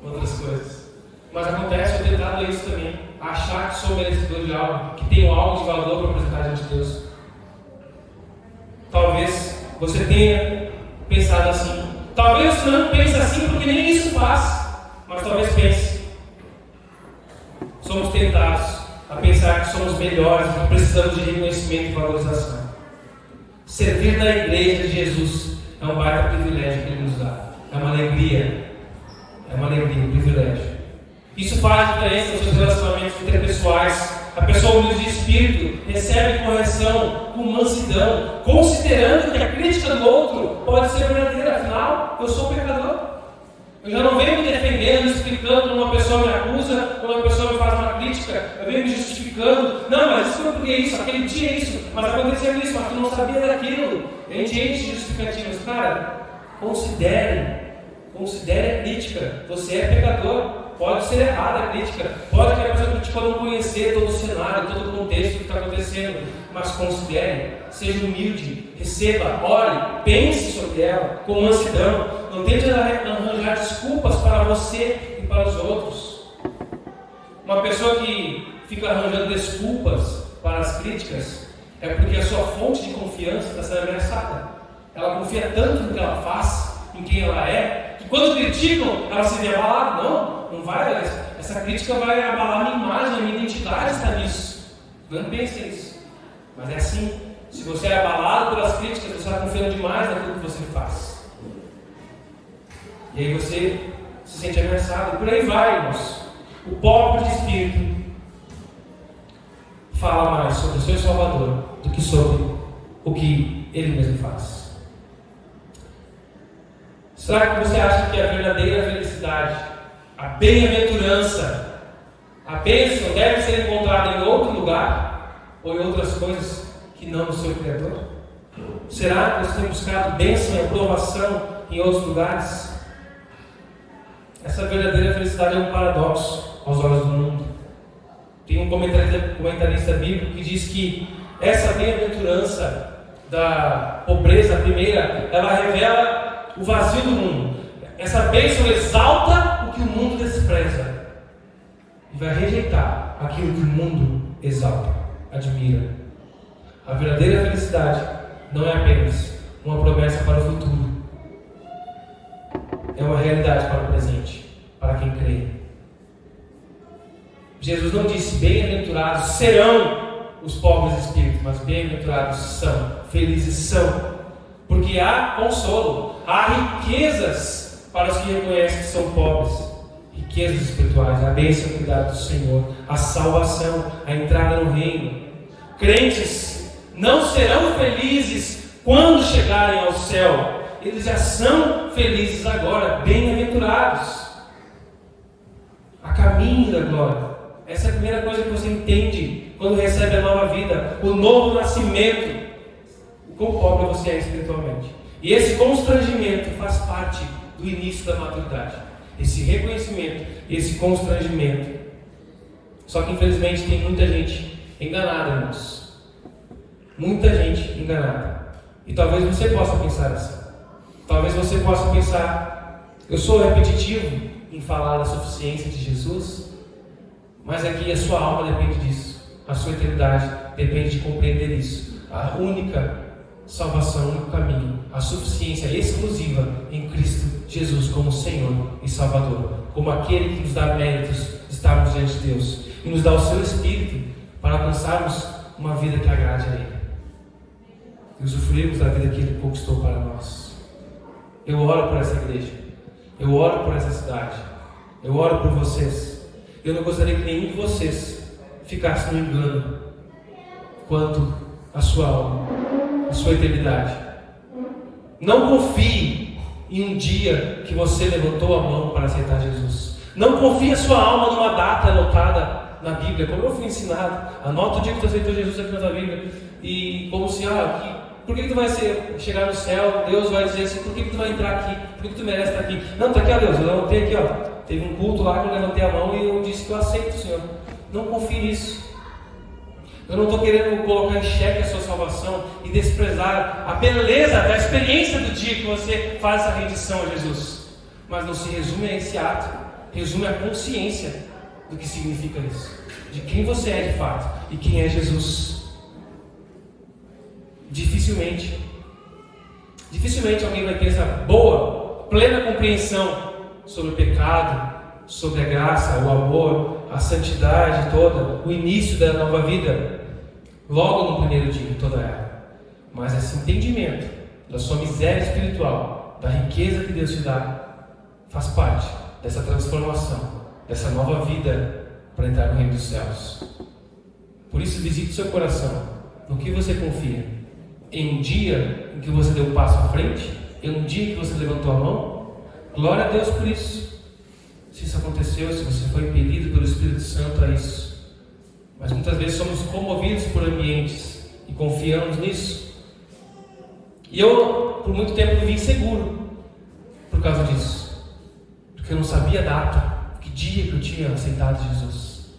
Outras coisas. Mas acontece, eu tenho dado a isso também. Achar que sou merecedor de algo, que tenho algo de valor para apresentar diante de Deus. Talvez você tenha pensado assim. Talvez você não pense assim porque nem isso faz. Mas talvez pense. Somos tentados a pensar que somos melhores, que precisamos de reconhecimento e valorização. Servir na igreja de Jesus é um baita privilégio que Ele nos dá. É uma alegria. É uma alegria, um privilégio. Isso faz diferença nos seus relacionamentos interpessoais. A pessoa humilde de espírito recebe correção com mansidão, considerando que a crítica do outro pode ser verdadeira. Afinal, eu sou pecador. Eu já não venho me defendendo, explicando quando uma pessoa me acusa, quando uma pessoa me faz uma crítica. Eu venho me justificando. Não, mas isso foi porque isso, aquele dia isso, mas aconteceu isso, mas tu não sabia daquilo. A gente enche de justificativas. Cara, considere a crítica. Você é pecador. Pode ser errada a crítica. Pode que a pessoa critica não conhecer todo o cenário, todo o contexto que está acontecendo. Mas considere, seja humilde, receba, ore, pense sobre ela com mansidão. Não tente arranjar desculpas para você e para os outros. Uma pessoa que fica arranjando desculpas para as críticas é porque a sua fonte de confiança está sendo ameaçada. Ela confia tanto no que ela faz, em quem ela é, que quando criticam, ela se vê abalada. Não vai. Essa crítica vai abalar a minha imagem, a minha identidade está nisso. Não pense nisso. Mas é assim. Se você é abalado pelas críticas, você está confiando demais naquilo que você faz. E aí você se sente ameaçado. Por aí vai, irmãos. O pobre de espírito fala mais sobre o seu Salvador do que sobre o que ele mesmo faz. Será que você acha que a verdadeira felicidade, a bem-aventurança, a bênção deve ser encontrada em outro lugar ou em outras coisas que não no seu Criador? Será que você tem buscado bênção e aprovação em outros lugares? Essa verdadeira felicidade é um paradoxo aos olhos do mundo. Tem um comentarista bíblico que diz que essa bem-aventurança da pobreza, a primeira, ela revela o vazio do mundo. Essa bênção exalta o que o mundo despreza e vai rejeitar aquilo que o mundo exalta, admira. A verdadeira felicidade não é apenas uma promessa para o futuro, é uma realidade para o presente, para quem crê. Jesus não disse: bem-aventurados serão os pobres de espírito, mas bem-aventurados são, felizes são, porque há consolo, há riquezas para os que reconhecem que são pobres, riquezas espirituais, a bênção e o cuidado do Senhor, a salvação, a entrada no reino. Crentes não serão felizes quando chegarem ao céu, eles já são felizes agora, bem-aventurados, a caminho da glória. Essa é a primeira coisa que você entende quando recebe a nova vida, o novo nascimento, o quão pobre você é espiritualmente. E esse constrangimento faz parte do início da maturidade, esse reconhecimento, esse constrangimento. Só que infelizmente tem muita gente enganada, irmãos, muita gente enganada. E talvez você possa pensar assim, talvez você possa pensar: eu sou repetitivo em falar da suficiência de Jesus, mas aqui a sua alma depende disso, a sua eternidade depende de compreender isso. A única salvação, o único caminho, a suficiência exclusiva em Cristo Jesus como Senhor e Salvador, como aquele que nos dá méritos de estarmos diante de Deus e nos dá o seu Espírito para alcançarmos uma vida que agrade a Ele e usufruirmos da vida que Ele conquistou para nós. Eu oro por essa igreja, eu oro por essa cidade, eu oro por vocês. Eu não gostaria que nenhum de vocês ficasse no engano quanto à sua alma, à sua eternidade. Não confie em um dia que você levantou a mão para aceitar Jesus. Não confie a sua alma numa data anotada na Bíblia, como eu fui ensinado. Anota o dia que tu aceitou Jesus aqui na tua Bíblia. E como se, por que tu vai chegar no céu? Deus vai dizer assim: por que tu vai entrar aqui? Por que tu merece estar aqui? Não, está aqui, Deus, eu levantei aqui, teve um culto lá que eu levantei a mão e eu disse que eu aceito o Senhor. Não confie nisso. Eu não estou querendo colocar em xeque a sua salvação e desprezar a beleza da experiência do dia que você faz essa rendição a Jesus. Mas não se resume a esse ato, resume a consciência do que significa isso, de quem você é de fato e quem é Jesus. Dificilmente alguém vai ter essa boa, plena compreensão sobre o pecado, sobre a graça, o amor, a santidade toda, o início da nova vida, logo no primeiro dia, em toda ela. Mas esse entendimento da sua miséria espiritual, da riqueza que Deus te dá, faz parte dessa transformação, dessa nova vida para entrar no reino dos céus. Por isso, visite o seu coração, no que você confia. Em um dia em que você deu um passo à frente, em um dia em que você levantou a mão, glória a Deus por isso. Se isso aconteceu, se você foi impelido pelo Espírito Santo a isso. Mas muitas vezes somos comovidos por ambientes e confiamos nisso. E eu, por muito tempo, vivi inseguro por causa disso, porque eu não sabia a data, que dia que eu tinha aceitado Jesus.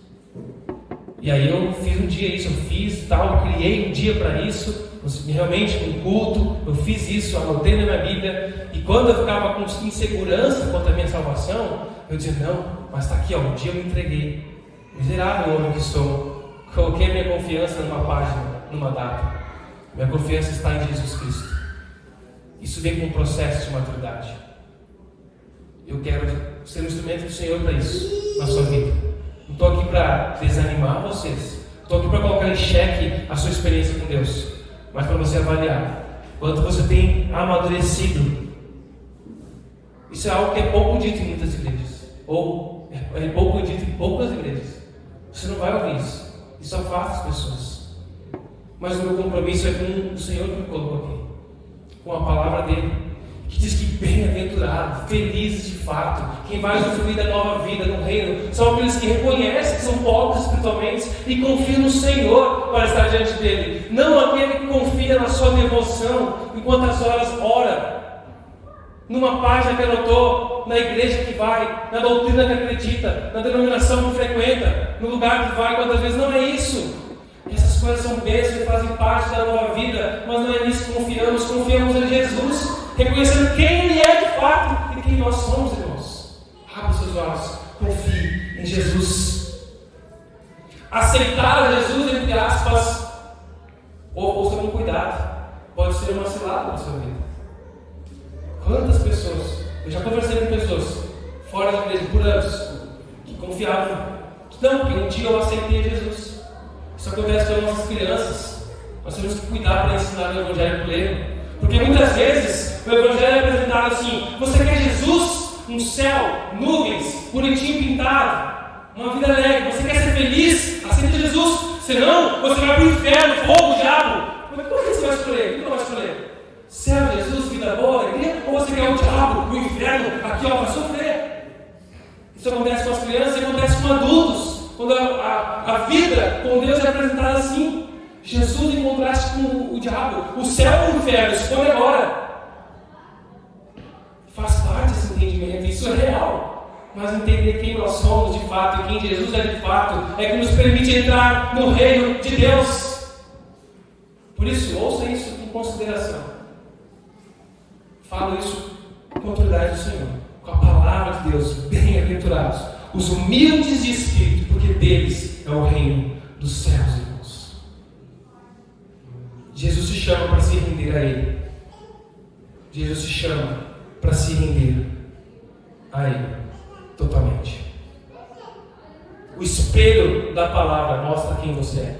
E aí eu fiz um dia isso, eu criei um dia para isso. Realmente, com culto, eu fiz isso, anotei na minha Bíblia. E quando eu ficava com insegurança quanto à minha salvação, eu dizia: não, mas está aqui, um dia eu me entreguei. Miserável homem que sou, coloquei minha confiança numa página, numa data. Minha confiança está em Jesus Cristo. Isso vem com um processo de maturidade. Eu quero ser um instrumento do Senhor para isso, na sua vida. Não estou aqui para desanimar vocês, estou aqui para colocar em xeque a sua experiência com Deus, mas para você avaliar quanto você tem amadurecido. Isso é algo que é pouco dito em muitas igrejas, ou é pouco dito em poucas igrejas. Você não vai ouvir isso, isso afasta as pessoas. Mas o meu compromisso é com o Senhor que me colocou aqui, com a palavra dele, que diz que bem-aventurado, felizes de fato, quem vai usufruir da nova vida no reino, são aqueles que reconhecem que são pobres espiritualmente e confiam no Senhor para estar diante dele. Não aquele que confia na sua devoção, enquanto as horas ora, numa página que anotou, na igreja que vai, na doutrina que acredita, na denominação que frequenta, no lugar que vai, quantas vezes. Não é isso. Essas coisas são bênçãos e fazem parte da nova vida, mas não é nisso que confiamos. Confiamos em Jesus, reconhecendo quem Ele é de fato e quem nós somos, irmãos. Abra os seus olhos, confie em Jesus. Aceitar a Jesus, entre aspas, ou tomar cuidado, pode ser uma cilada na sua vida. Quantas pessoas, eu já conversei com pessoas fora da igreja por anos, que confiavam, que não, porque um dia eu aceitei Jesus. Isso acontece com as nossas crianças. Nós temos que cuidar para ensinar o Evangelho pleno. Porque muitas vezes o Evangelho é apresentado assim: você quer Jesus? Um céu, nuvens, bonitinho pintado, uma vida alegre. Você quer ser feliz? Aceita Jesus. Senão, você vai para o inferno, fogo, diabo. Mas como que você vai escolher? O que você vai escolher? Céu, Jesus, vida boa, alegria? Ou você quer o diabo, o inferno, aqui ó, vai sofrer? Isso acontece com as crianças e acontece com adultos. Quando a vida com Deus é apresentada assim: Jesus em contraste com o diabo, o céu ou o inferno, escolhe agora. Faz parte desse entendimento, isso é real. Mas entender quem nós somos de fato e quem Jesus é de fato é que nos permite entrar no reino de Deus. Por isso, ouça isso em consideração. Falo isso com a autoridade do Senhor, com a palavra de Deus. Bem-aventurados os humildes de espírito, porque deles é o reino dos céus, irmãos. Jesus te chama para se render a Ele. Jesus te chama para se render a Ele totalmente. O espelho da palavra mostra quem você é.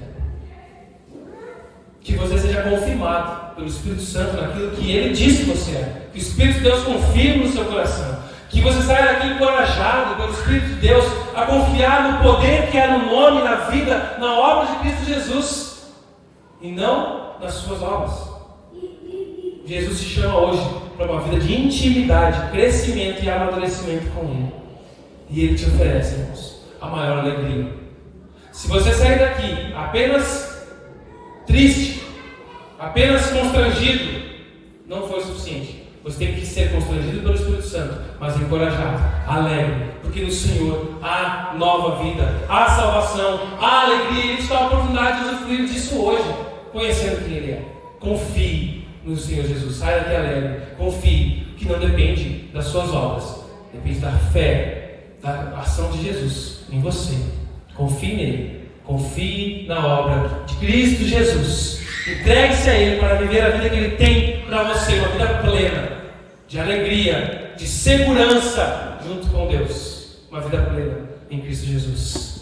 Que você seja confirmado pelo Espírito Santo naquilo que Ele diz que você é. Que o Espírito de Deus confirme no seu coração. Que você saia daqui encorajado pelo Espírito de Deus a confiar no poder que há no nome, na vida, na obra de Cristo Jesus, e não nas suas obras. Jesus te chama hoje para uma vida de intimidade, crescimento e amadurecimento com Ele. E Ele te oferece, irmãos, a maior alegria. Se você sair daqui apenas triste, apenas constrangido, não foi suficiente. Você tem que ser constrangido pelo Espírito Santo, mas encorajado, alegre, porque no Senhor há nova vida, há salvação, há alegria. Ele te dá a oportunidade de usufruir disso hoje, conhecendo quem Ele é. Confie no Senhor Jesus, saia daqui alegre. Confie que não depende das suas obras, depende da fé, da ação de Jesus em você. Confie nele, confie na obra de Cristo Jesus. Entregue-se a Ele para viver a vida que Ele tem para você, uma vida plena, de alegria, de segurança junto com Deus, uma vida plena em Cristo Jesus.